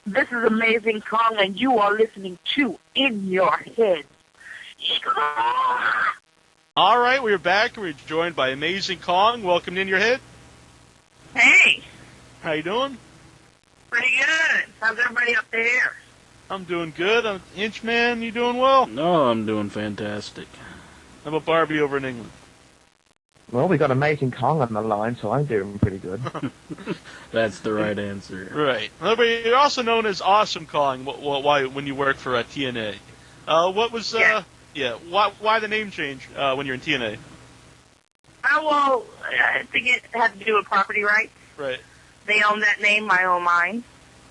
This is Amazing Kong, and you are listening to In Your Head. All right, we're back. We're joined by Amazing Kong. Welcome to In Your Head. Hey. How you doing? Pretty good. How's everybody up there? I'm doing good. Inchman, you doing well? No, I'm doing fantastic. How about Barbie over in England? Well, we got Amazing Kong on the line, so I'm doing pretty good. That's the right answer. Right. But you're also known as Awesome Kong. Why when you work for TNA? What was Why the name change when you're in TNA? Well, I think it had to do with property rights. Right. They own that name. I own mine.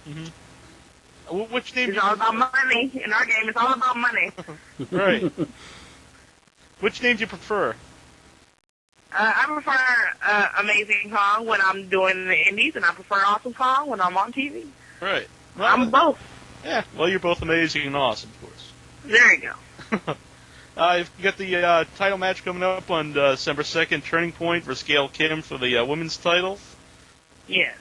Mm-hmm. Which name? It's all about money. In our game, it's all about money. Right. Which name do you prefer? I prefer Amazing Kong when I'm doing the indies, and I prefer Awesome Kong when I'm on TV. Right. Well, I'm both. Yeah. Well, you're both amazing and awesome, of course. There you go. You've got the title match coming up on December 2nd, Turning Point versus Gail Kim for the women's title. Yes.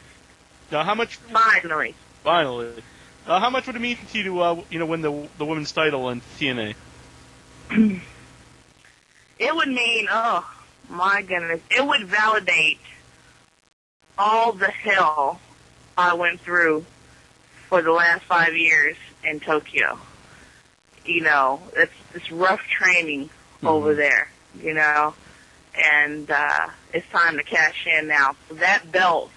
Now, how much? Finally. How much would it mean to you to win the women's title in TNA? It would mean, oh my goodness, it would validate all the hell I went through for the last 5 years in Tokyo. You know, it's rough training over there, you know, and it's time to cash in now. So that belt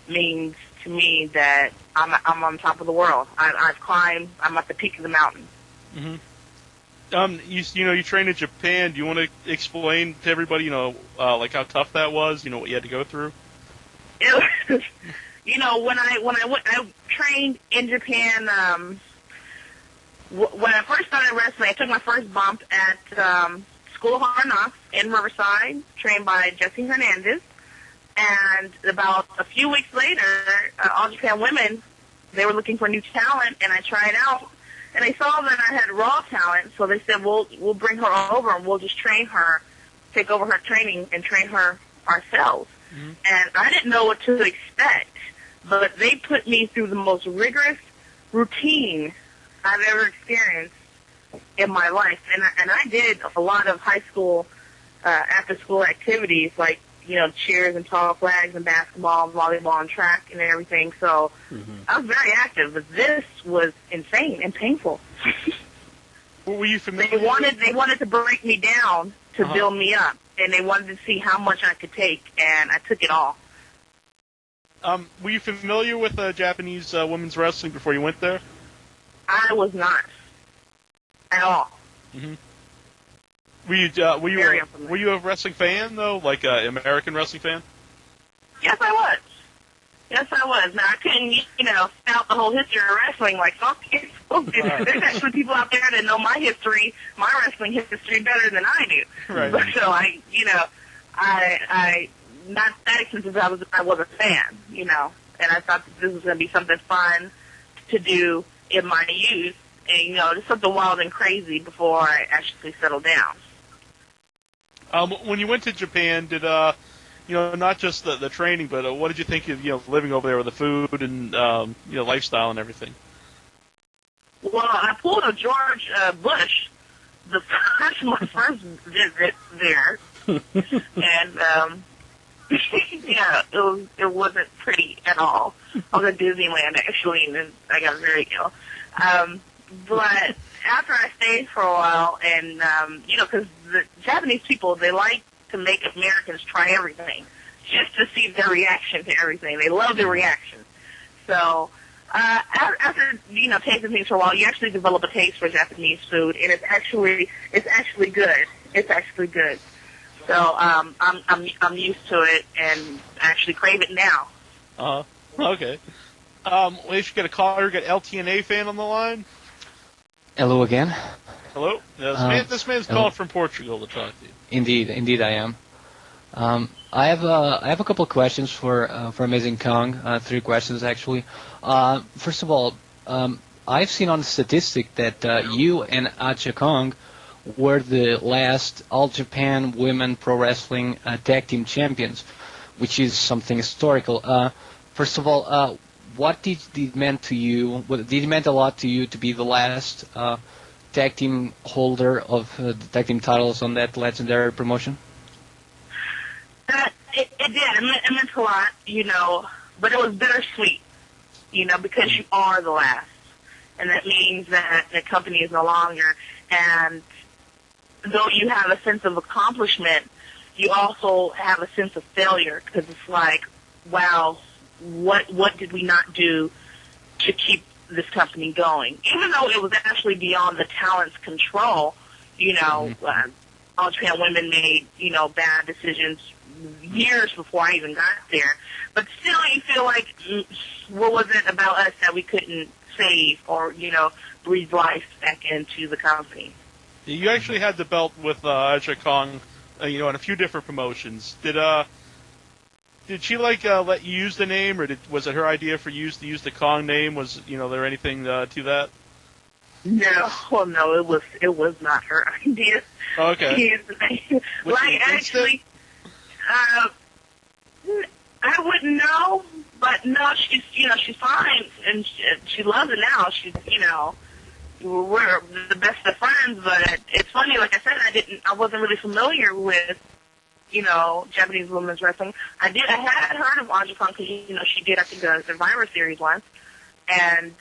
means to me that I'm on top of the world. I've climbed. I'm at the peak of the mountain. Mm-hmm. You trained in Japan. Do you want to explain to everybody, like how tough that was? What you had to go through. It was, when I trained in Japan. When I first started wrestling, I took my first bump at School of Hard Knocks in Riverside, trained by Jesse Hernandez. And about a few weeks later, All Japan Women, they were looking for new talent, and I tried out. And they saw that I had raw talent, so they said, we'll bring her over and we'll just train her, take over her training and train her ourselves. Mm-hmm. And I didn't know what to expect, but they put me through the most rigorous routine I've ever experienced in my life. And I did a lot of high school, after-school activities like, cheers and tall flags and basketball and volleyball and track and everything. So I was very active, but this was insane and painful. Were you familiar? They wanted to break me down to build me up, and they wanted to see how much I could take, and I took it all. Were you familiar with Japanese women's wrestling before you went there? I was not at all. Mm-hmm. Were you a wrestling fan though, like an American wrestling fan? Yes, I was. Now I couldn't, spout the whole history of wrestling like some people do. There's actually people out there that know my history, my wrestling history better than I do. Right. But so I not that extensive. I was a fan, and I thought that this was going to be something fun to do in my youth, and just something wild and crazy before I actually settled down. When you went to Japan, did not just the training, but what did you think of living over there with the food and lifestyle and everything? Well, I pulled a George Bush. That's my first visit there, and it wasn't pretty at all. I was at Disneyland actually, and I got very ill. But after I stayed for a while, and because the Japanese people, they like to make Americans try everything just to see their reaction to everything. They love the reaction. So after tasting things for a while, you actually develop a taste for Japanese food, and it's actually good. It's actually good. So I'm used to it and actually crave it now. Okay. We should get a caller. We got LTNA fan on the line. Hello again. Hello. This man's calling from Portugal to talk to you. Indeed, I am. I have a couple of questions for Amazing Kong. 3 questions actually. First of all, I've seen on the statistic that you and Acha Kong were the last All Japan Women Pro Wrestling Tag Team Champions, which is something historical. First of all, what did it mean to you? Did it mean a lot to you to be the last tag team holder of the tag team titles on that legendary promotion? It did. It meant a lot, but it was bittersweet, because you are the last. And that means that the company is no longer. And though you have a sense of accomplishment, you also have a sense of failure, because it's like, wow, what did we not do to keep this company going? Even though it was actually beyond the talent's control, All Japan Women made, bad decisions years before I even got there. But still, you feel like, what was it about us that we couldn't save or, breathe life back into the company? You actually had the belt with Aja Kong, in a few different promotions. Did she let you use the name, or was it her idea for you to use the Kong name? Was there anything to that? No, well, no, it was not her idea. Okay. Actually, I wouldn't know, but no, she's fine, and she loves it now. We're the best of friends, but it's funny, like I said, I wasn't really familiar with, Japanese women's wrestling. I had heard of Aja Kong because, she did, I think, the Survivor Series once, and,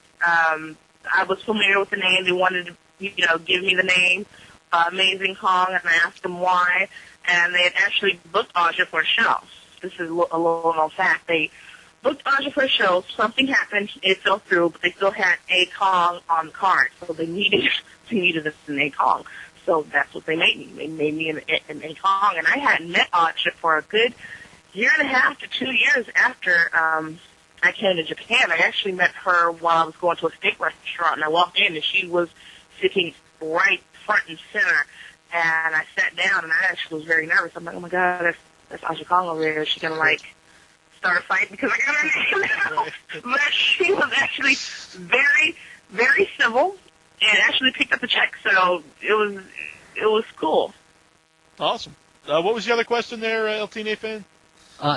I was familiar with the name. They wanted to, give me the name, Amazing Kong, and I asked them why, and they had actually booked Aja for a show. This is a little known fact. They booked Aja for a show. Something happened. It fell through, but they still had A Kong on the card, so they needed an A Kong. So that's what they made me. They made me an A Kong, and I hadn't met Aja for a good year and a half to 2 years after I came to Japan. I actually met her while I was going to a steak restaurant, and I walked in, and she was sitting right front and center, and I sat down, and I actually was very nervous. I'm like, oh my God, that's Aja Kong over there. Is she going to, start a fight because I got her name now? But she was actually very, very civil and actually picked up the check, so it was cool. Awesome. What was the other question there, LTNA fan?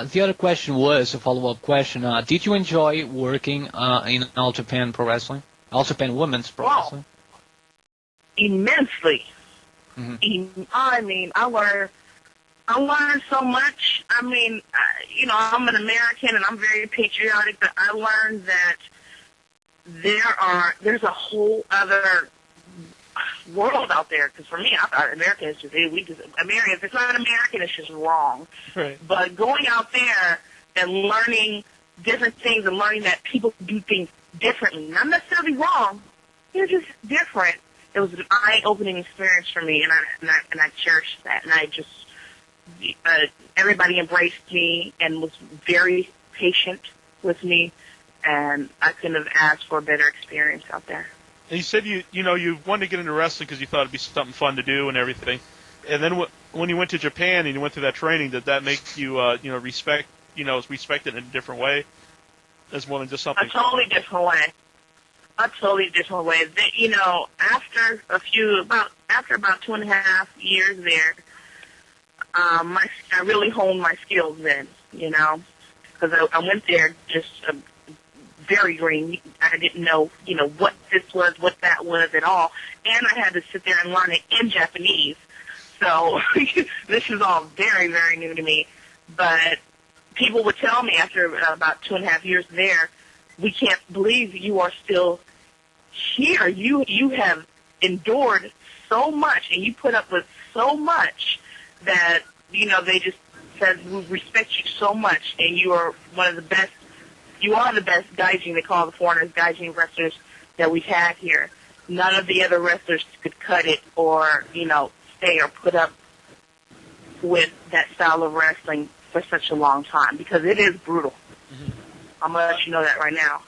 The other question was a follow-up question. Did you enjoy working in All Japan Pro Wrestling? All Japan Women's Pro Wrestling? Immensely. Mm-hmm. I learned so much. I'm an American and I'm very patriotic, but I learned that there's a whole other world out there. Because for me, I thought America is American. If it's not American, it's just wrong. Right. But going out there and learning different things and learning that people do things differently, not necessarily wrong, they're just different. It was an eye-opening experience for me, and I cherished that. And I just everybody embraced me and was very patient with me, and I couldn't have asked for a better experience out there. And you said you wanted to get into wrestling because you thought it'd be something fun to do and everything. And then when you went to Japan and you went through that training, did that make you respect it in a different way, as more than just something? A totally different way. After about 2.5 years there, I really honed my skills then, because I went there just very green. I didn't know, what this was, what that was at all, and I had to sit there and learn it in Japanese. So this is all very, very new to me. But people would tell me after about 2.5 years there, we can't believe you are still here. You have endured so much, and you put up with so much that, they just said, we respect you so much, and you are one of the best. You are the best gaijin. They call the foreigners gaijin wrestlers that we've had here. None of the other wrestlers could cut it or, stay or put up with that style of wrestling for such a long time, because it is brutal. Mm-hmm. I'm going to let you know that right now.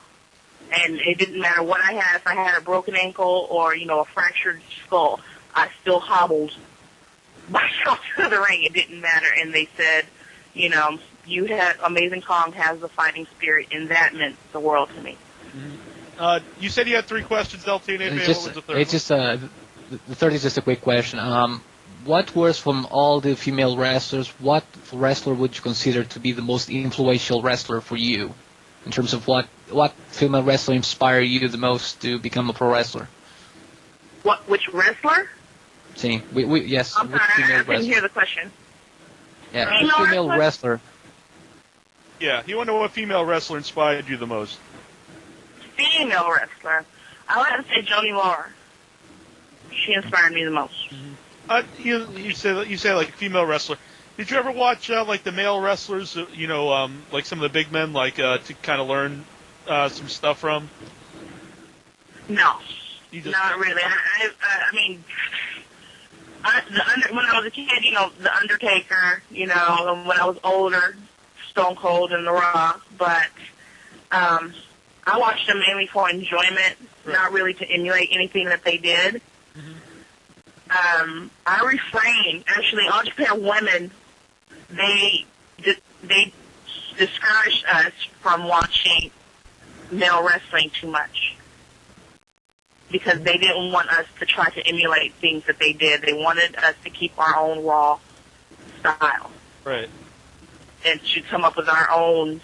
And it didn't matter what I had. If I had a broken ankle or, a fractured skull, I still hobbled myself to the ring. It didn't matter. And they said, Amazing Kong has the fighting spirit, and that meant the world to me. Mm-hmm. You said you had 3 questions, LTNA. What was the third one? The third is just a quick question. What was, from all the female wrestlers, what wrestler would you consider to be the most influential wrestler for you, in terms of what what female wrestler inspired you the most to become a pro wrestler? Which wrestler? See, yes, I'm which sorry, I female didn't wrestler? hear the question. Yeah, Female which female wrestler? wrestler? Yeah, you want to know what female wrestler inspired you the most? Female wrestler. I would have to say Joni Laura. She inspired me the most. You say like female wrestler. Did you ever watch like the male wrestlers? Like some of the big men, like to kind of learn some stuff from. No, You just not really. I mean, when I was a kid, The Undertaker, when I was older, Stone Cold and The Rock, but I watched them mainly for enjoyment, not really to emulate anything that they did. I refrain. Actually, All Japan women, they discouraged us from watching male wrestling too much because they didn't want us to try to emulate things that they did. They wanted us to keep our own raw style. Right. And to come up with our own,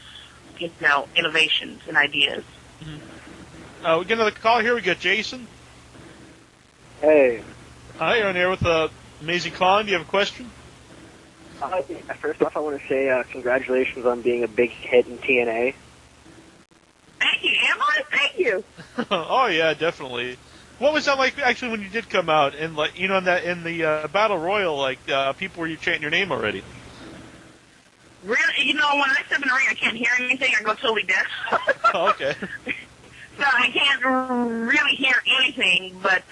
innovations and ideas. We get another call here. We got Jason. Hey. Hi, you're on air with Amazing Con. Do you have a question? First off, I want to say congratulations on being a big hit in TNA. Thank you, Emma. Thank you. Oh yeah, definitely. What was that like actually when you did come out and like in the Battle Royal, like people were chanting your name already? Really, when I step in the ring, I can't hear anything. I go totally deaf. Oh, okay. So I can't really hear anything, but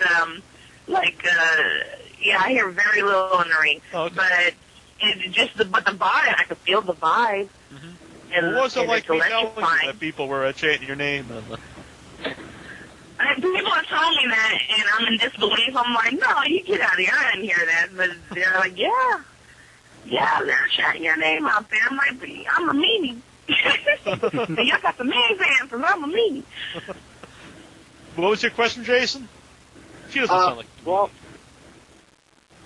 I hear very little in the ring. Oh, okay. But the vibe, I could feel the vibe. Mm-hmm. And, what was it like it's telling you electrifying. that people were chanting your name? People have told me that, and I'm in disbelief. I'm like, no, you get out of here. I didn't hear that. But they're like, yeah, they're chanting your name out there. I'm like, I'm a meanie. Y'all got the main fans, and I'm a meanie. What was your question, Jason? She doesn't sound like.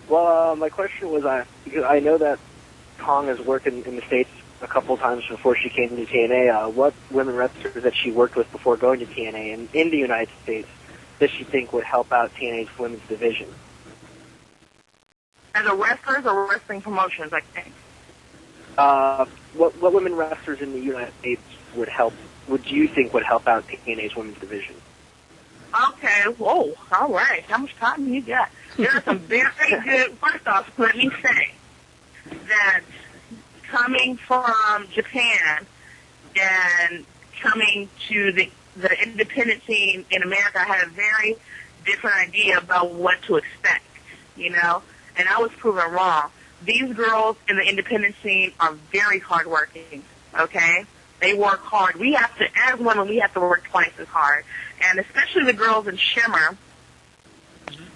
Well, my question was, because I know that Kong has worked in the States a couple times before she came to TNA. What women wrestlers that she worked with before going to TNA and in the United States does she think would help out TNA's women's division? As a wrestlers or wrestling promotions, I think. What women wrestlers in the United States would you think would help out TNA's women's division? Okay, whoa, all right. How much time you got? There are some very good, first off, let me say that coming from Japan and coming to the independent scene in America, I had a very different idea about what to expect, and I was proven wrong. These girls in the independent scene are very hardworking, okay? They work hard. We have to, as women, we have to work twice as hard. And especially the girls in Shimmer,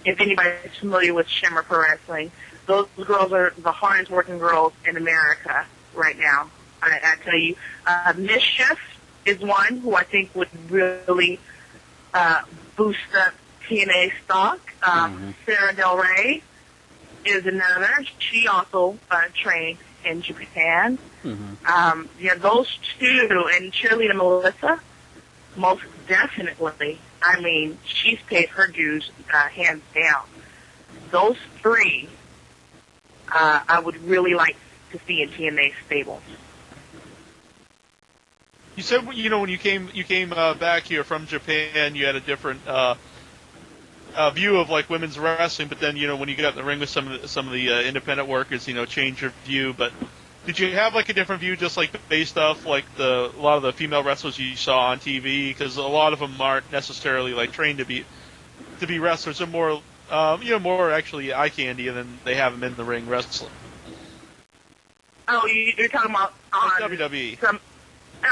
if anybody's familiar with Shimmer Pro Wrestling, those girls are the hardest working girls in America right now. I tell you, Mischief is one who I think would really boost up TNA stock. Sarah Del Rey is another. She also trained in Japan. Those two, and Cheerleader Melissa, most definitely. I mean, she's paid her dues hands down. Those three, I would really like to see in TNA stable. You said when you came back here from Japan, you had a different view of like women's wrestling, but then when you got in the ring with some of the independent workers, changed your view. But did you have like a different view, just like based off like a lot of the female wrestlers you saw on TV? Because a lot of them aren't necessarily like trained to be wrestlers. They're more more actually eye candy, and then they have them in the ring wrestling. Oh, you're talking about on WWE.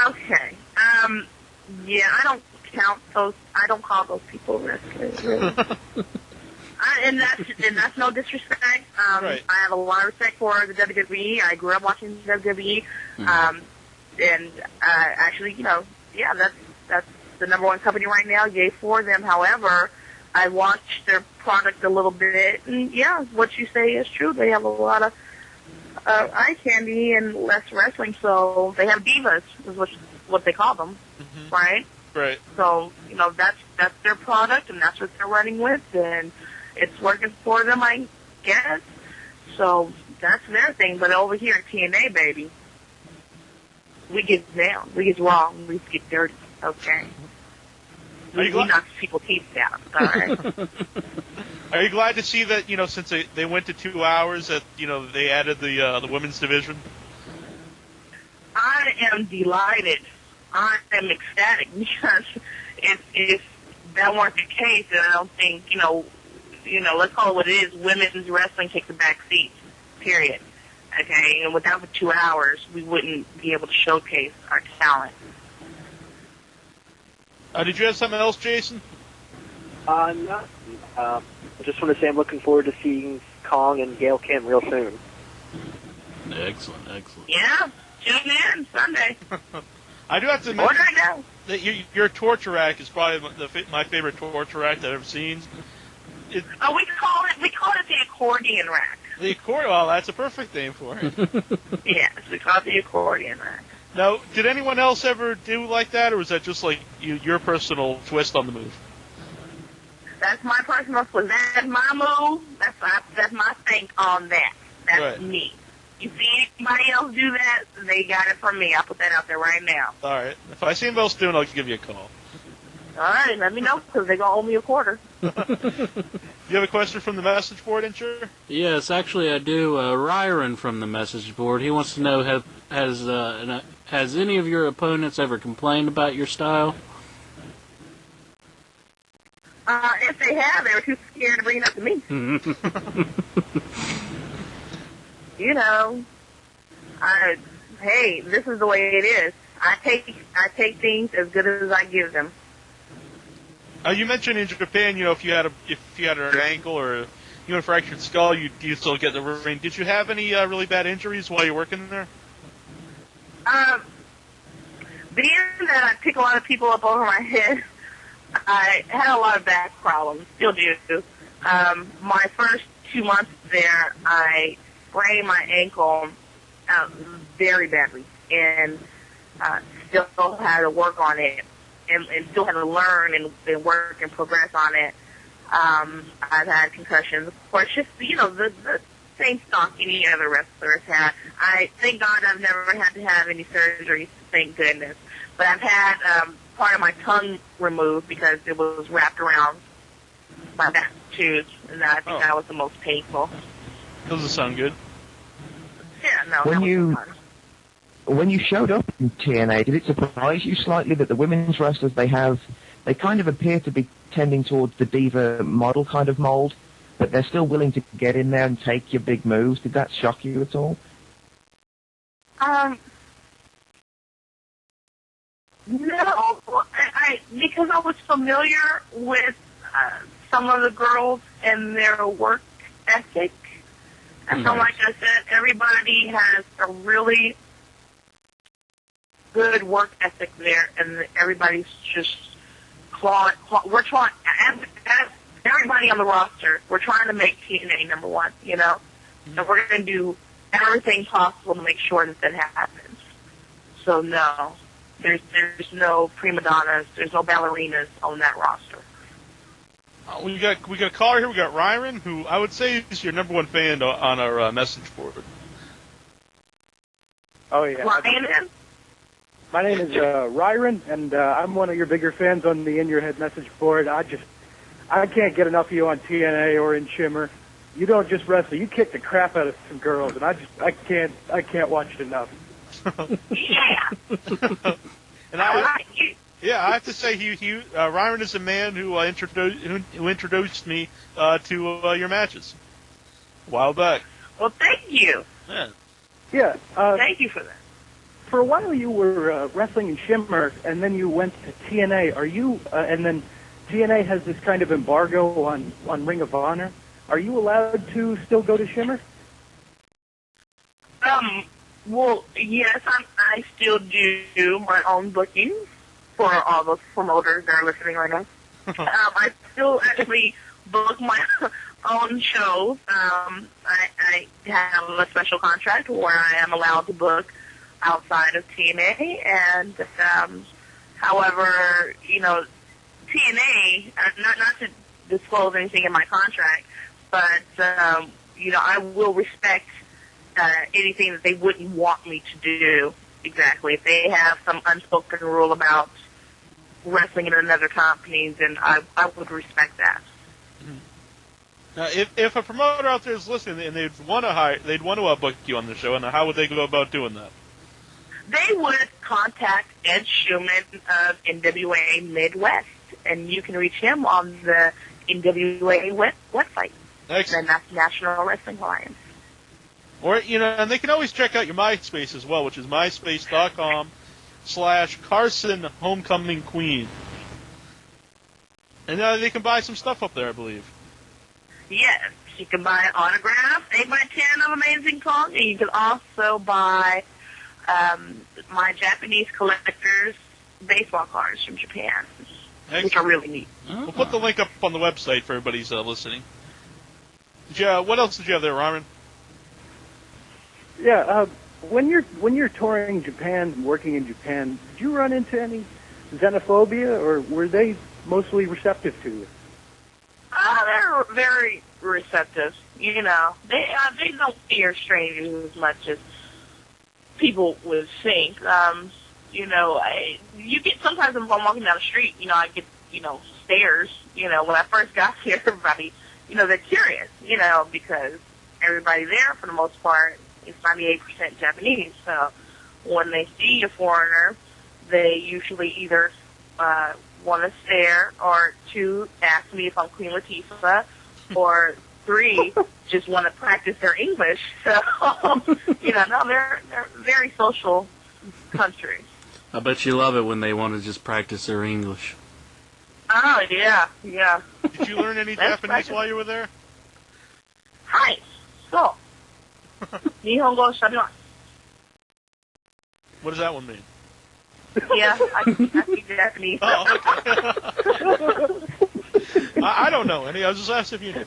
Okay. I don't count those. I don't call those people wrestlers. Really. And that's no disrespect. Right. I have a lot of respect for the WWE. I grew up watching WWE. And actually, that's the number one company right now. Yay for them. However, I watched their product a little bit, and what you say is true. They have a lot of eye candy and less wrestling, so they have divas, is what they call them. right? Right. So, that's their product, and that's what they're running with, and it's working for them, I guess. So that's their thing. But over here at TNA, baby, we get down. We get wrong. We get dirty. Okay. We knock people's teeth out. All right. Are you glad to see that, since they went to 2 hours, that, they added the women's division? I am delighted. I am ecstatic because if that weren't the case, then I don't think, let's call it what it is, women's wrestling takes a back seat, period. Okay, and without the 2 hours, we wouldn't be able to showcase our talent. Did you have something else, Jason? No. I just want to say I'm looking forward to seeing Kong and Gail Kim real soon. Excellent. Yeah, tune in Sunday. I do have to mention right now. that your torture act is probably my favorite torture act I've ever seen. We call it the accordion rack. The accordion. Well, that's a perfect name for it. Yes, we call it the accordion rack. Now, did anyone else ever do like that, or was that just like your personal twist on the move? That's my personal twist. That's my move. That's my think on that. That's right. Me. You see anybody else do that, they got it from me. I'll put that out there right now. All right. If I see anybody else doing it, I'll give you a call. All right, let me know, because they're going to owe me a quarter. You have a question from the message board, Incher? Yes, actually I do. Ryron from the message board, he wants to know, has any of your opponents ever complained about your style? If they have, they were too scared to bring it up to me. Hey, this is the way it is. I take things as good as I give them. You mentioned in Japan, if you had an ankle or a fractured skull, you still get the ring. Did you have any really bad injuries while you're working there? Being that I pick a lot of people up over my head, I had a lot of back problems. Still do. My first 2 months there, I sprained my ankle very badly, and still had to work on it, and still had to learn and work and progress on it. I've had concussions, of course, just the same stock any other wrestlers had. I thank God I've never had to have any surgeries, thank goodness. But I've had part of my tongue removed because it was wrapped around my back tooth, and I think that was the most painful. Doesn't sound good. Yeah, no. When you showed up in TNA, did it surprise you slightly that the women's wrestlers they kind of appear to be tending towards the diva model kind of mold, but they're still willing to get in there and take your big moves? Did that shock you at all? No, because I was familiar with some of the girls and their work ethic. And so, like I said, everybody has a really good work ethic there, and everybody's just we're trying, as everybody on the roster, we're trying to make TNA number one, and we're going to do everything possible to make sure that happens. So, no. There's no prima donnas, there's no ballerinas on that roster. We got a caller here. We got Ryron, who I would say is your number one fan on our message board. Oh yeah. Ryan? My name is Ryron, and I'm one of your bigger fans on the In Your Head message board. I can't get enough of you on TNA or in Shimmer. You don't just wrestle; you kick the crap out of some girls, and I can't watch it enough. Yeah. And I have to say, Ryron is a man who introduced me to your matches a while back. Well, thank you. Yeah. Thank you for that. For a while, you were wrestling in Shimmer, and then you went to TNA. Are you? And then TNA has this kind of embargo on Ring of Honor. Are you allowed to still go to Shimmer? Well, yes, I still do my own booking for all the promoters that are listening right now. I still actually book my own shows. I have a special contract where I am allowed to book outside of TNA, and However, TNA, not to disclose anything in my contract, but I will respect anything that they wouldn't want me to do exactly. If they have some unspoken rule about wrestling in another company, then I would respect that. Now, if a promoter out there is listening and they'd want to book you on the show, and how would they go about doing that? They would contact Ed Schumann of NWA Midwest, and you can reach him on the NWA website. Excellent. And that's National Wrestling Alliance. Or, and they can always check out your MySpace as well, which is myspace.com/Carson Homecoming Queen. And they can buy some stuff up there, I believe. Yes, you can buy an autograph, 8x10 of Amazing Kong, and you can also buy my Japanese collector's baseball cards from Japan, which are really neat. We'll put the link up on the website for everybody's listening. What else did you have there, Ramen? Yeah, when you're touring Japan, working in Japan, did you run into any xenophobia, or were they mostly receptive to you? They're very receptive. They don't fear strangers as much as people would think. You get sometimes if I'm walking down the street, I get stares. When I first got here, everybody, they're curious. Because everybody there for the most part is 98% Japanese. So when they see a foreigner, they usually either want to stare, or 2, ask me if I'm Queen Latifah, or 3, just want to practice their English. So, they're very social country. I bet you love it when they want to just practice their English. Oh, yeah. Did you learn any Japanese while you were there? Hi. So, Nihongo shabimasu. What does that one mean? Yeah, I speak Japanese. Oh, okay. I don't know any. I was just asking if you knew.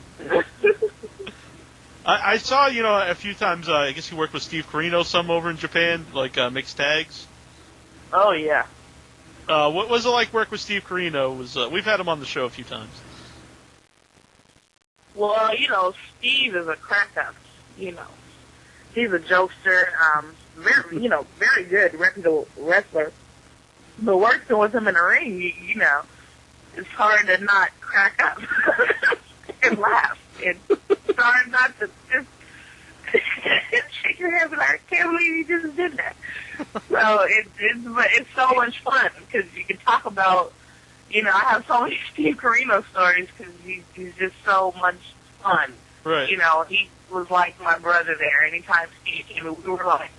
I saw, a few times, I guess you worked with Steve Corino some over in Japan, like mixed tags. Oh, yeah. What was it like work with Steve Corino? We've had him on the show a few times. Well, Steve is a crack-up, He's a jokester, very good, reputable wrestler. But working with him in the ring, it's hard to not crack up and laugh. It's hard not to just shake your head and be like, I can't believe you just did that. So it's so much fun because you can talk about, I have so many Steve Corino stories because he's just so much fun. Right. He was like my brother there. Anytime Steve came, we were like,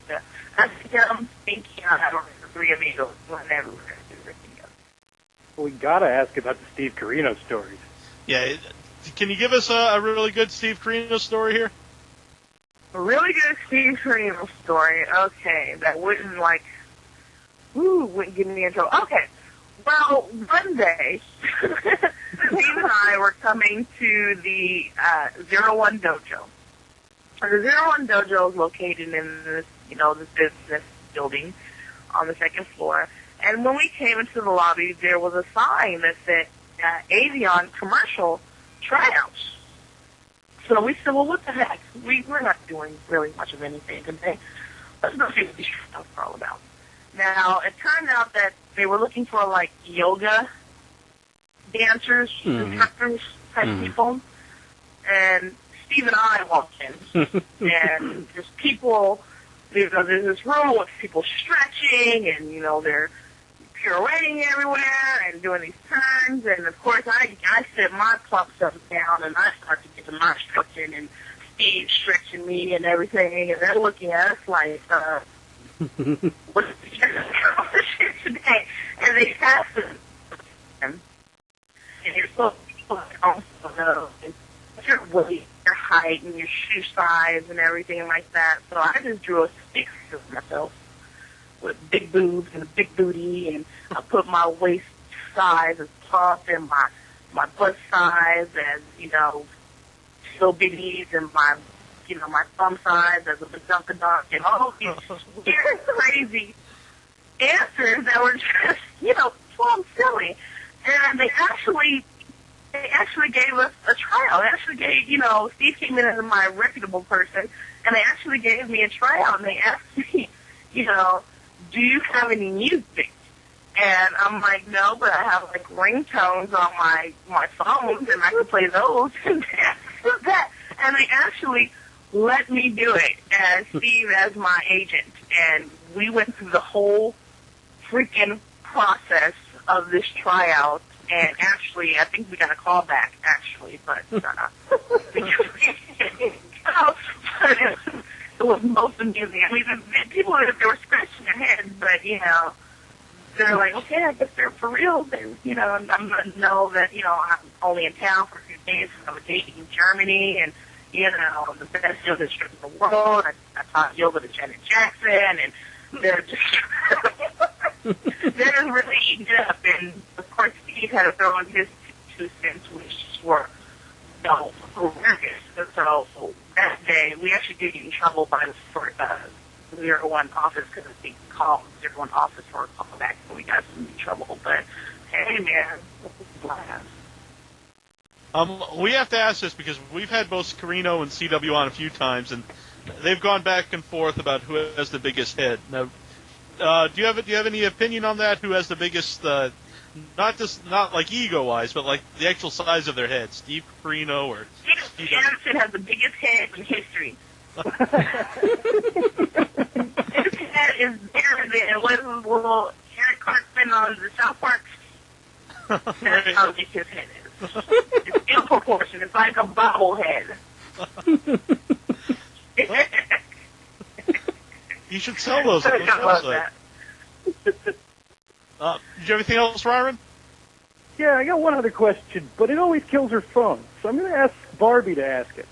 I think I'm thinking I don't know, 3 amigos, whenever. We gotta ask about the Steve Corino stories. Yeah, can you give us a really good Steve Corino story here? A really good Steve Corino story. Okay, that wouldn't give me in trouble. Okay, well, one day, Steve and I were coming to the 01 Dojo. The 01 Dojo is located in this, this business building on the 2nd floor. And when we came into the lobby, there was a sign that said, Avion commercial tryouts. So we said, well, what the heck? We're not doing really much of anything today. Let's go see what these stuff are all about. Now, it turned out that they were looking for, yoga dancers, instructors type people. And Steve and I walked in. And there's people, there's this room with people stretching, and, they're pirouetting everywhere and doing these turns. And, of course, I sit my plump stuff down, and I start to get to my stretching, and Steve stretching me and everything. And they're looking at us like, what's the accomplishment today? And they have to. And you're supposed to also know your weight, your height, and your shoe size and everything like that. So I just drew a stick for myself with big boobs and a big booty, and I put my waist size as tough and my butt size as, little bitties, and my thumb size as a badunkadunk, and all these weird, crazy answers that were just, well, I'm silly. And they actually gave us a tryout. They actually gave, Steve came in as my reputable person, and they actually gave me a tryout, and they asked me, do you have any music? And I'm like, no, but I have, like, ringtones on my phones, and I can play those. And they actually let me do it as Steve as my agent. And we went through the whole freaking process of this tryout. And actually, I think we got a call back, actually, but it was most amusing. I mean, the people, they were scratching their heads, but, they're like, okay, I guess they're for real. They, and I'm going to know that, I'm only in town for a few days. I was dating in Germany, and, the best yoga instructor in the world. I taught yoga to Janet Jackson, and they're just, they're just really eating it up. And, of course, Steve had to throw in his 2 cents, which were, hilarious. So that day, we actually did get in trouble by the 01 office because they called 01 office for a call back, so we got in trouble. But, hey, man, it was a blast. We have to ask this because we've had both Carino and CW on a few times, and they've gone back and forth about who has the biggest head. Now, do you have any opinion on that? Who has the biggest, not like ego-wise, but like the actual size of their head? Steve Carino or Steve Anderson has the biggest head in history. His head is bigger than what his little Eric Clarkson on the South Park. That's how big his head is. It's in proportion. It's like a bobblehead. You should sell those on the website. Did you have anything else, Ryron? Yeah, I got one other question, but it always kills her phone, so I'm going to ask Barbie to ask it.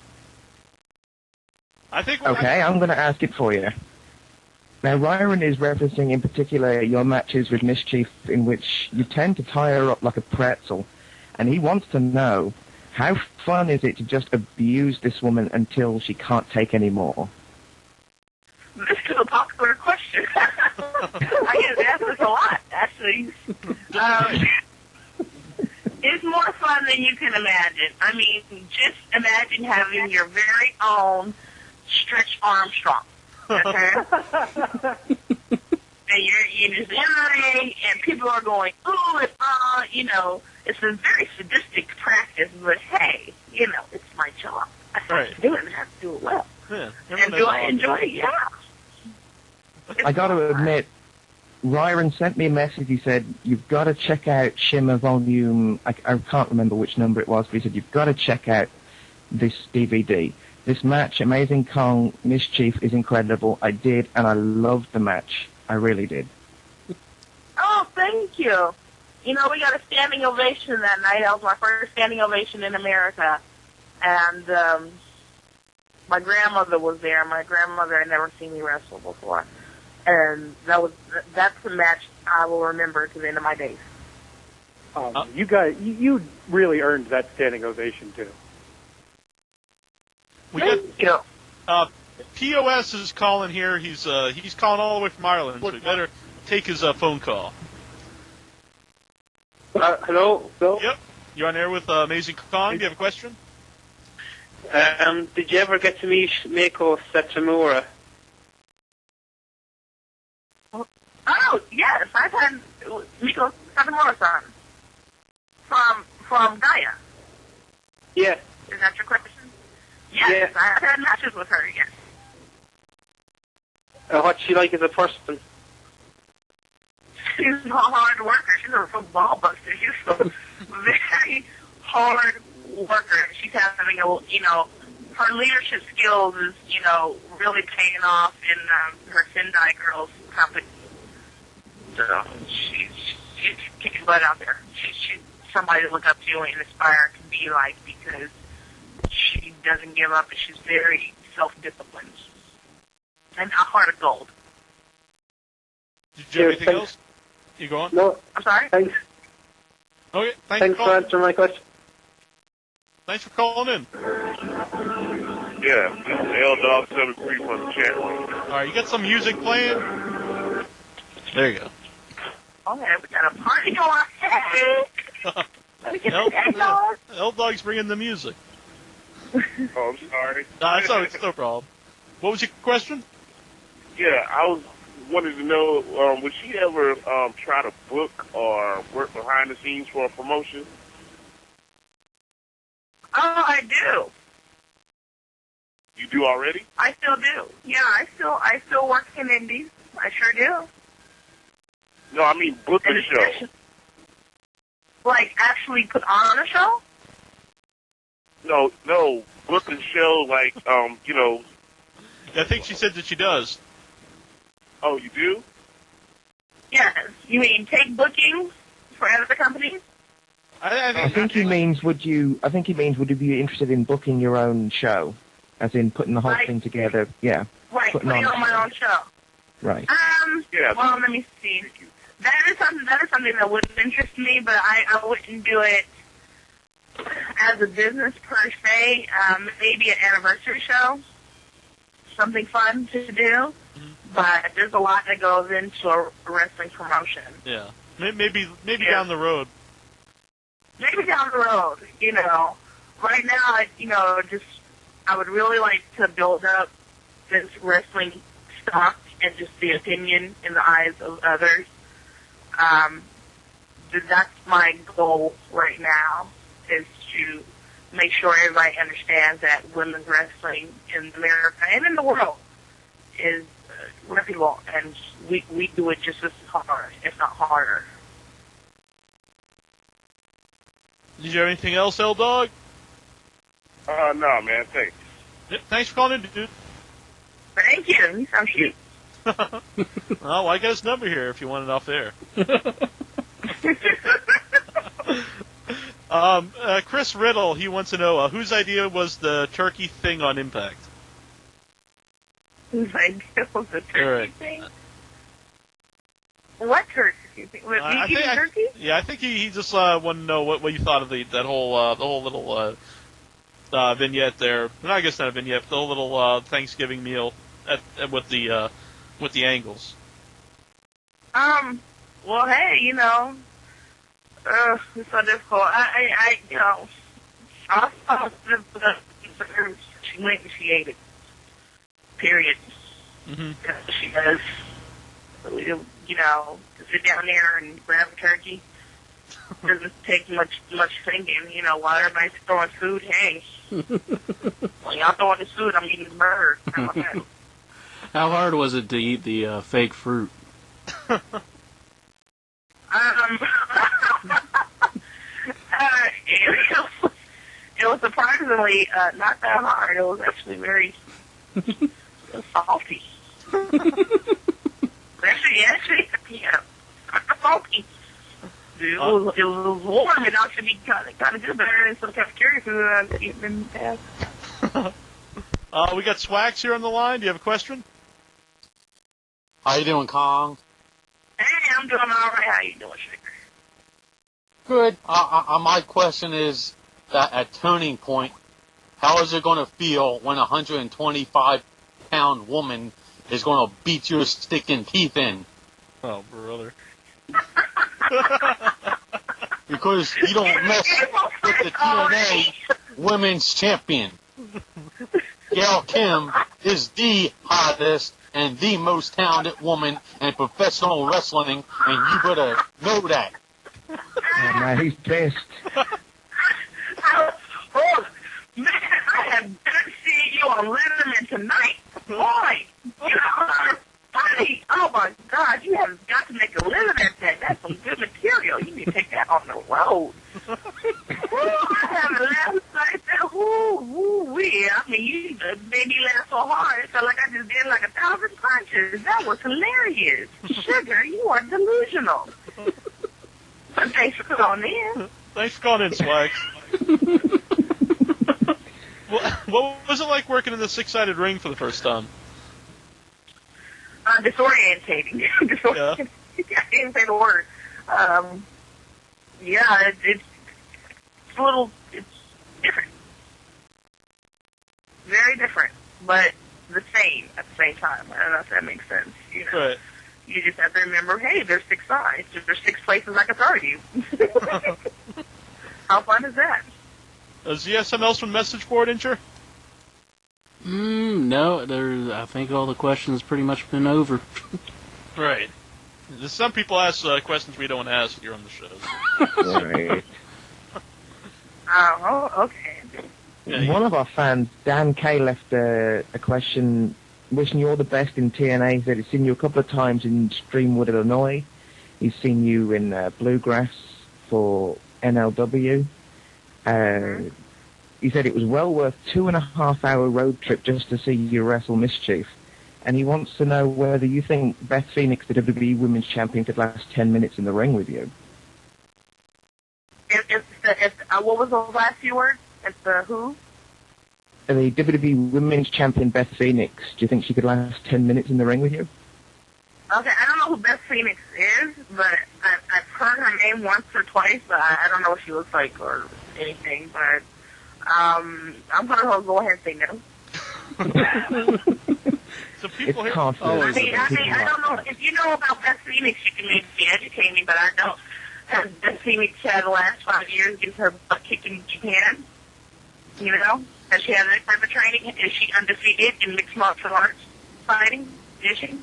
Okay, I'm going to ask it for you. Now, Ryron is referencing in particular your matches with Mischief in which you tend to tie her up like a pretzel, and he wants to know, how fun is it to just abuse this woman until she can't take any more? This is a popular question. I get asked this a lot, actually. It's more fun than you can imagine. I mean, just imagine having your very own Stretch Armstrong. Okay? And you're just in the ring, and people are going, ooh, it's a very sadistic practice, but hey, it's my job. I have to do it, and I have to do it well. Yeah, and do I enjoy it? Yeah. I got to admit, Ryron sent me a message. He said, you've got to check out Shimmer Volume, I can't remember which number it was, but he said, you've got to check out this DVD. This match, Amazing Kong, Mischief, is incredible. I did, and I loved the match. I really did. Oh, thank you. We got a standing ovation that night. That was my first standing ovation in America. And my grandmother was there. My grandmother had never seen me wrestle before. And that's the match I will remember to the end of my days. You guys, you really earned that standing ovation, too. Thank you. POS is calling here. He's calling all the way from Ireland, so we better take his phone call. Hello? Yep. You're on air with Amazing Kong. Do you have a question? Did you ever get to meet Mako Satomura? Oh, yes. I've had Miko Satomura-san from Gaia. Yes. Is that your question? Yes. I've had matches with her, yes. What's she like as a person? She's a hard worker. She's a football buster. She's a very hard worker. She's having her leadership skills is, really paying off in her Sendai Girls company. So she's kicking butt out there. She's somebody to look up to and aspire to be like because she doesn't give up and she's very self-disciplined. And a heart of gold. Did you have anything else? You go on? No. I'm sorry? Thanks. Okay, thanks for answering my question. Thanks for calling in. Yeah, this is L-Dog73 from the chat room. All right, you got some music playing? There you go. Okay, we got a party going. Hey! Let me get the eggnog. L-Dog's bringing the music. Oh, I'm sorry. It's no problem. What was your question? Yeah, wanted to know, would she ever try to book or work behind the scenes for a promotion? Oh, I do. You do already? I still do. Yeah, I still work in indies. I sure do. No, I mean book a show. Like actually put on a show? No, book a show like, I think she said that she does. Oh, you do? Yes. You mean take bookings for other companies? I think he means would you be interested in booking your own show, as in putting the whole thing together? Yeah. Right, putting on my own show. Right. Yeah. Well, let me see. That is something that would interest me, but I wouldn't do it as a business per se. Maybe an anniversary show, something fun to do. But there's a lot that goes into a wrestling promotion. Yeah, maybe down the road. Maybe down the road, Right now, I would really like to build up this wrestling stock and just the opinion in the eyes of others. That's my goal right now, is to make sure everybody understands that women's wrestling in America and in the world is reputable, and we do it just as hard, if not harder. Did you have anything else, L-Dog? No, man, thanks. Yeah, thanks for calling in, dude. Thank you. You sound cute. Well, I got his number here if you want it off there. Chris Riddle, he wants to know, whose idea was the turkey thing on Impact? Whose idea was the turkey thing? What turkey? Turkey? Yeah, I think he just wanted to know what you thought of that whole little vignette there. No, I guess not a vignette, but the whole little Thanksgiving meal with the angles. Well, hey, it's so difficult. I thought she went and she ate it. Period. Mm-hmm. She does. To sit down there and grab a turkey doesn't take much thinking. While everybody's throwing food, hey, while y'all throwing this food, I'm eating this burger. How about that? How hard was it to eat the fake fruit? It was surprisingly not that hard. It was actually very salty. Actually, yeah, salty. It was warm. It ought to be kind of good, better than some cafeteria food I've eaten in the past. We got Swax here on the line. Do you have a question? How you doing, Kong? Hey, I'm doing all right. How you doing, Shaker? Good. My question is that at turning point, how is it going to feel when a 125-pound woman is going to beat your sticking teeth in? Oh, brother. Because you don't mess with the TNA Women's Champion. Gail Kim is the hottest and the most talented woman in professional wrestling, and you better know that. Oh, man, he's pissed. Oh, man, I have been seeing you on Letterman tonight. Boy, funny. Oh, my God, you have got to make a living at that. That's some good material. You need to take that on the road. I haven't laughed like that. Wee. I mean, you made me laugh so hard. It felt like I just did like 1,000 punches. That was hilarious. Sugar, you are delusional. But thanks for calling in. Thanks for calling in, Swags. What was it like working in the six-sided ring for the first time? Disorientating. Yeah. I didn't say the word. It's different. Very different, but the same at the same time. I don't know if that makes sense. Right. You just have to remember, hey, there's 6 sides. There's 6 places I can throw you. How fun is that? Is he have something else from message board, Incher? No, I think all the questions pretty much been over. Right. Some people ask questions we don't ask here on the shows. Right. Oh, okay. Yeah, One of our fans, Dan K, left a question wishing you all the best in TNA. He said he's seen you a couple of times in Streamwood, Illinois. He's seen you in Bluegrass for NLW. He said it was well worth 2.5-hour road trip just to see you wrestle Mischief. And he wants to know whether you think Beth Phoenix, the WWE Women's Champion, could last 10 minutes in the ring with you. What was the last few words? It's the who? The WWE Women's Champion, Beth Phoenix, do you think she could last 10 minutes in the ring with you? Okay, I don't know who Beth Phoenix is, but I've heard her name once or twice, but I don't know what she looks like or anything, but I'm going to go ahead and say no. So people It's here. I don't know. If you know about Beth Phoenix, you can maybe educate me, but I don't. Has Beth Phoenix had the last 5 years getting her butt kicked in Japan? You know? Has she had that type of training? Is she undefeated in mixed martial arts fighting? Is she?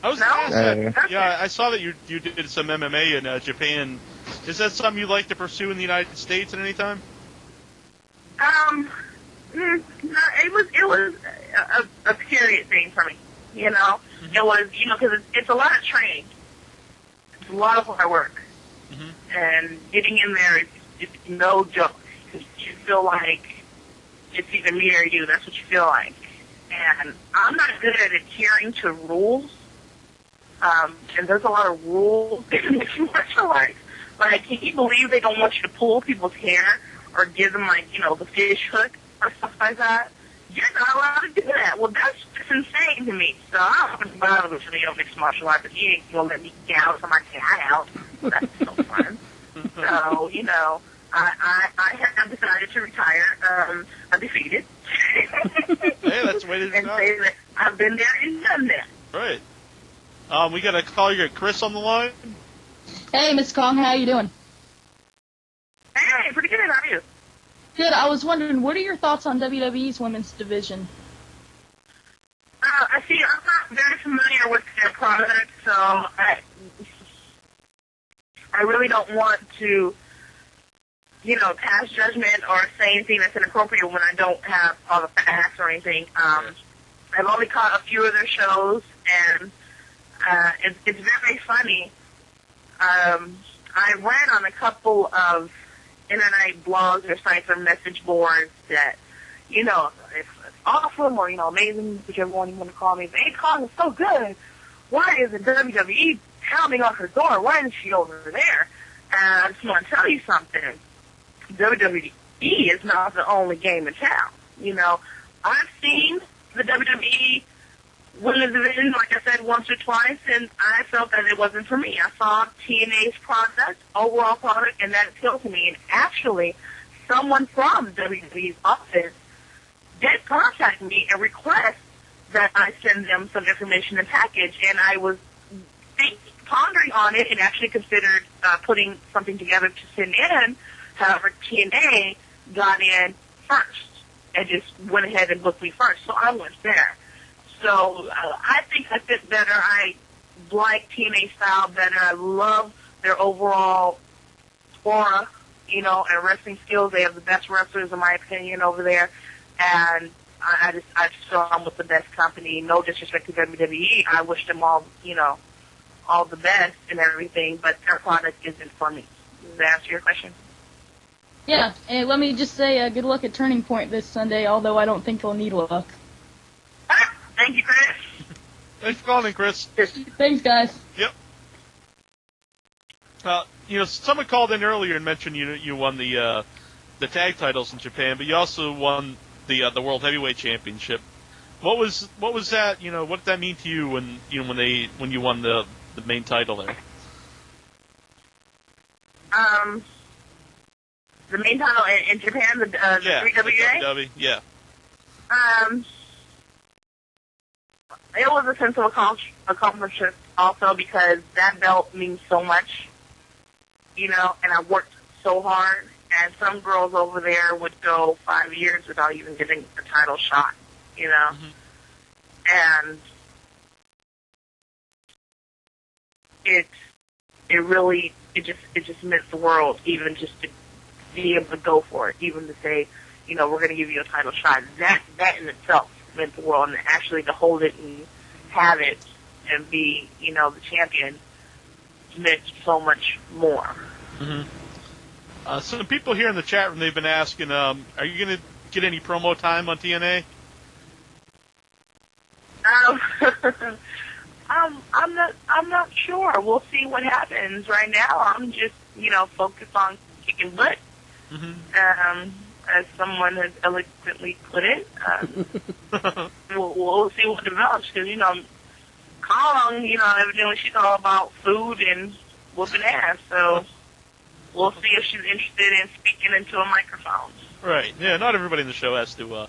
I was No? asked that. Yeah, I saw that you did some MMA in Japan. Is that something you'd like to pursue in the United States at any time? No, it was a period thing for me. You know, it was because it's a lot of training. It's a lot of hard work, and getting in there is no joke. You feel like it's either me or you. That's what you feel like. And I'm not good at adhering to rules. And there's a lot of rules in mixed martial arts. Like, can you believe they don't want you to pull people's hair or give them, like, the fish hook or stuff like that? You're not allowed to do that. Well, that's just insane to me. So I'm going to bother with mixed martial arts, but you ain't going to let me gouge somebody's eye out. That's so fun. So, I have decided to retire undefeated. Hey, that's the way to and say that I've been there and done that. Right. We got a call. You got Chris on the line. Hey, Miss Kong, how you doing? Hey, pretty good. How are you? Good. I was wondering, what are your thoughts on WWE's women's division? I see. I'm not very familiar with their product, so I really don't want to, pass judgment or say anything that's inappropriate when I don't have all the facts or anything. I've only caught a few of their shows, and it's very funny. I ran on a couple of internet blogs or sites or message boards that, it's awesome or, amazing, whichever one you want to call me. Hey, Kong is so good. Why isn't WWE pounding on her door? Why isn't she over there? And I just want to tell you something. WWE is not the only game in town. I've seen the WWE women's division, like I said, once or twice, and I felt that it wasn't for me. I saw TNA's product, overall product, and that appealed to me. And actually, someone from WWE's office did contact me and request that I send them some information and package, and I was pondering on it and actually considered putting something together to send in. However, TNA got in first and just went ahead and booked me first, so I went there. So I think I fit better. I like TNA style better. I love their overall aura, and wrestling skills. They have the best wrestlers, in my opinion, over there. And I just feel I'm with the best company. No disrespect to WWE. I wish them all, all the best and everything, but their product isn't for me. Does that answer your question? Yeah, and let me just say good luck at Turning Point this Sunday, although I don't think you'll need luck. Thank you, Chris. Thanks for calling, Chris. Thanks, guys. Yep. Someone called in earlier and mentioned you won the tag titles in Japan, but you also won the World Heavyweight Championship. What was that? What did that mean to you when you won the main title there? The main title in Japan, the 3WA? WWE, yeah. it was a sense of accomplishment also because that belt means so much, and I worked so hard. And some girls over there would go 5 years without even getting a title shot, And it just meant the world, even just to be able to go for it, even to say, we're going to give you a title shot. That in itself meant the world, and actually to hold it and have it and be, the champion meant so much more. Mm-hmm. Some people here in the chat room, they've been asking, are you going to get any promo time on TNA? I'm not sure. We'll see what happens. Right now, I'm just, focused on kicking butt. Mm-hmm. As someone has eloquently put it, we'll see what develops. Because Kong, evidently she's all about food and whooping ass. So we'll see if she's interested in speaking into a microphone. Right. Yeah. Not everybody in the show has to.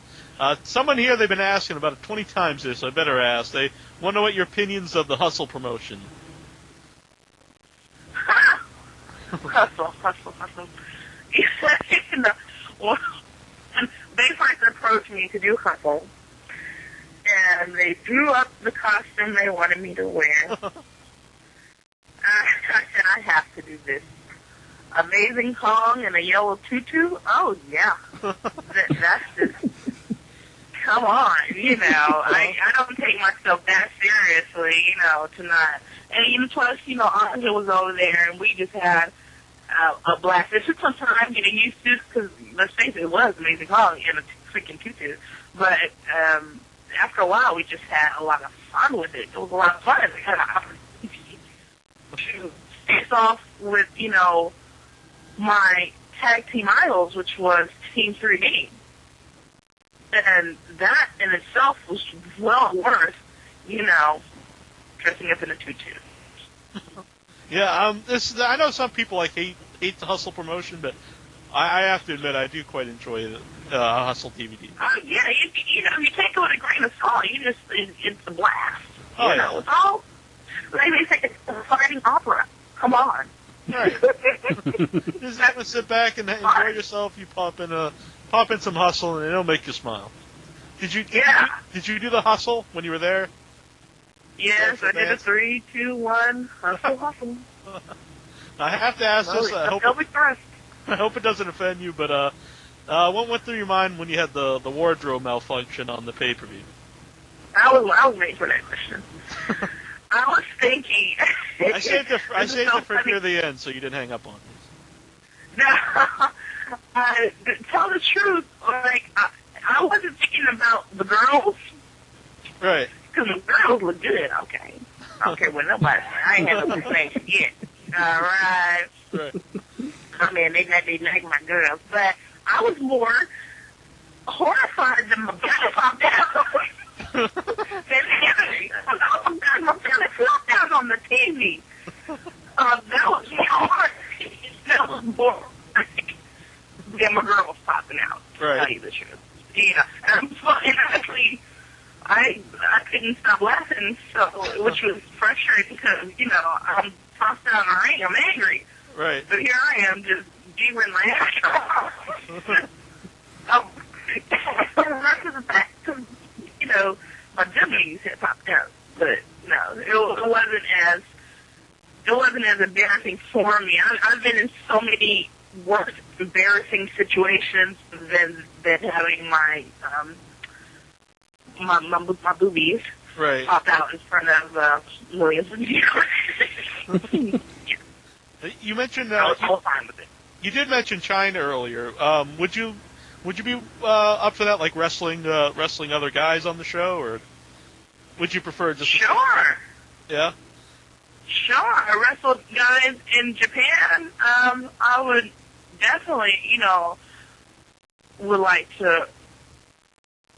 Someone here, they've been asking about it 20 times this, so I better ask. They want to know what your opinions of the Hustle promotion. Hustle. Well, they first approached me to do Hustle, and they drew up the costume they wanted me to wear. I said, I have to do this. Amazing Kong in a yellow tutu? Oh, yeah. That's just... Come on, I don't take myself that seriously, to not... And, plus, Anja was over there, and we just had a blast. It took some time getting used to, because, let's face it was Amazing Kong in a freaking tutu. But after a while, we just had a lot of fun with it. It was a lot of fun. We had an opportunity to face off with, my tag team idols, which was Team 3D. And that in itself was well worth, dressing up in a tutu. Yeah, I know some people hate the Hustle promotion, but I have to admit I do quite enjoy the Hustle DVD. Yeah, you take it with a grain of salt. It's a blast. Yeah. It's all, like they say, it's a fighting opera. Come on. Right. Just have to sit back and enjoy yourself. You pop in some Hustle, and it'll make you smile. Did you do the Hustle when you were there? Yes, I did a 3, 2, 1 hustle. I have to ask this. I hope it doesn't offend you, but what went through your mind when you had the wardrobe malfunction on the pay-per-view? I was waiting for that question. I was thinking. I saved it for near the end, so you didn't hang up on me. No, tell the truth. I wasn't thinking about the girls. Right. Because the girls look good. Okay. I don't care what nobody says. I ain't had no complaints yet. All right. Right. I mean, they like my girls, but I was more horrified than my belly popped out. My belly flopped out on the TV. That was more. That was more than my girl was popping out. Right. To tell you the truth. Yeah. And actually, I couldn't stop laughing, which was frustrating because I'm tossed out of the ring. I'm angry. Right. But here I am, just giggling my ass off. Right to the back, because, my W's had popped out. But, no, it wasn't as embarrassing for me. I've been in so many worse embarrassing situations than having my boobies pop out in front of millions of viewers. You mentioned I was all fine with it. You did mention China earlier. Would you be up for that, like wrestling other guys on the show, or would you prefer just? Sure. Yeah. Sure. I wrestled guys in Japan. I would definitely, would like to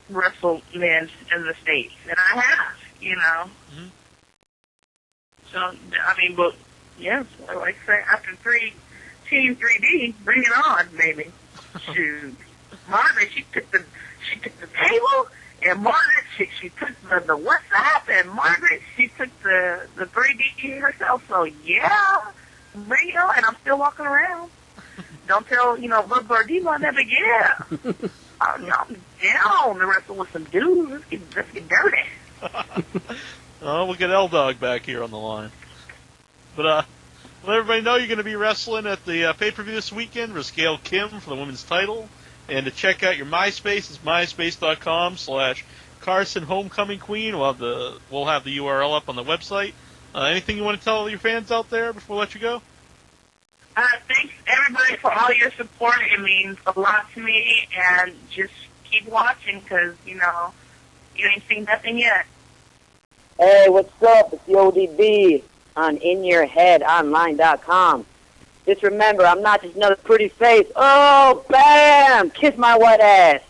wrestle men in the States, and I have, Mm-hmm. So I mean, but. Yes, like I say, after Team 3D, bring it on, baby. Shoot, Margaret, she took the table And Margaret, she took the WhatsApp, and Margaret, she took the 3D herself. So yeah, real, and I'm still walking around. Don't tell, little birdie about that, but yeah. I'm down to wrestle with some dudes. Let's get dirty. Oh, we'll get L-Dog back here on the line. But, let everybody know you're going to be wrestling at the pay-per-view this weekend with Gail Kim for the women's title. And to check out your MySpace, it's myspace.com/Carson Homecoming Queen. We'll have the URL up on the website. Anything you want to tell your fans out there before we let you go? Thanks, everybody, for all your support. It means a lot to me. And just keep watching because, you ain't seen nothing yet. Hey, what's up? It's the ODB on InYourHeadOnline.com. Just remember, I'm not just another pretty face. Oh, bam! Kiss my white ass.